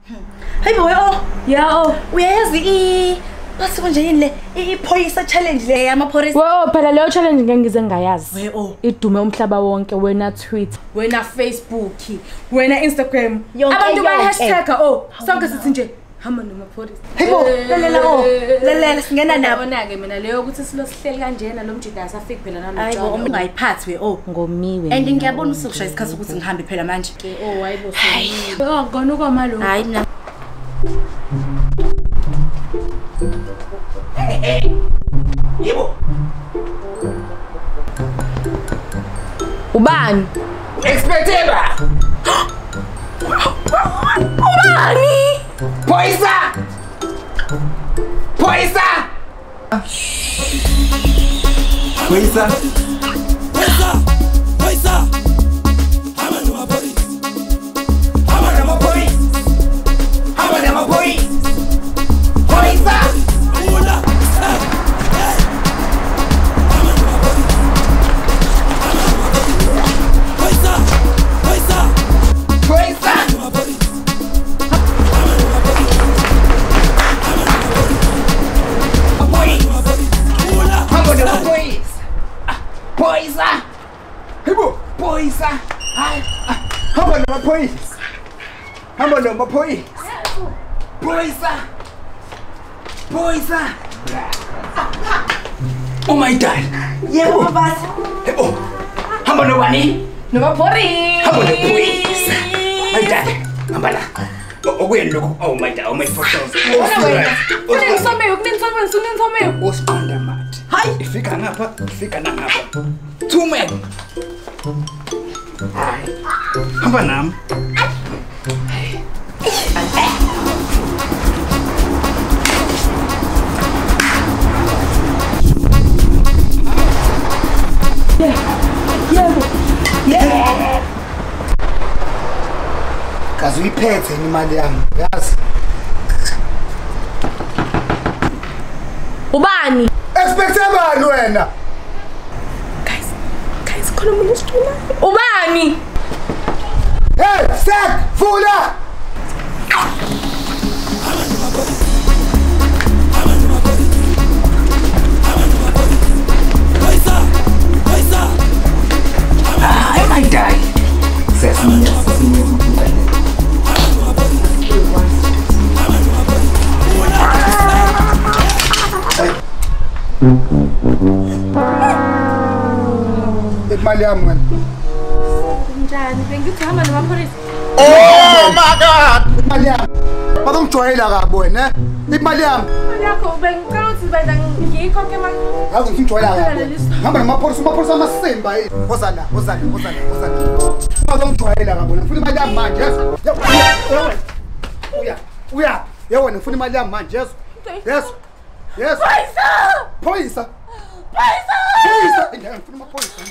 Hey boy, Yeah, uyayazi basi konje yini le iphoyisa challenge le yamapholisa. phela leyo challenge ngeke ngize ngayazi. Idume umhlaba wonke wena Twitter, wena Facebook, wena Instagram. Abantu ba hashtag sonke sithi nje hamba nomapholisa. Hey bo, lalela singena nabo ke mina leyo ukuthi silosihleli kanjena lo mjida asafiki phela nalo. Hayibo ungayiphathi ngomiwe. And ngiyabona usukushaya isikhathi ukuthi ngihambe phela manje. Hayibo so. Ngona ukoma lo. Hayi mina. Yebo. Ubani? Expecteba. Ubani? Poisa. Poisa. Poisa. Poisa. Hamana mapolice. Hamana mapolice. Hamana mapolice. Poisa. Poisa! Hebo, poisa! Hi. Hamba namaphoyisa. Hamba namaphoyisa. Poisa! Poisa! Oh my God! Yebo baba. Hebo. Hamba nobani? Nomapholisa. Hamba namaphoyisa. My God. Hamba la. Okuyena lokho. Oh my God. Oh my photos. Kunisomeo. Osqonda manje. Hayi. Ifika ngapha, ifika nangapha. Two men. Hayi. Hamba nami. Yebo. Kaze uyiphethe imali yami, yazi? Ubani? Expectable wena. Guys, khona umuntu osithola. Ubani? Hey, Sek, Fula. I might die. Sesame. Imali yami wena. Njani? Bengithi hamba nomapholisa. Oh my God. Imali yami. Bazongijwayela kabi wena, imali yami. Imali yakho bengicela ukuthi benda ngiyikhokhe manje. Yazi ngijwayela kabi. Hamba namapholisa amasimba yini. Wozana. Bazongijwayela kabi wena. Ufuna imali yami manje, yes? Uya. Yewena ufuna imali yami manje, yes? Yes. Poisa. Poisa. Ngifuna amaphoyisa.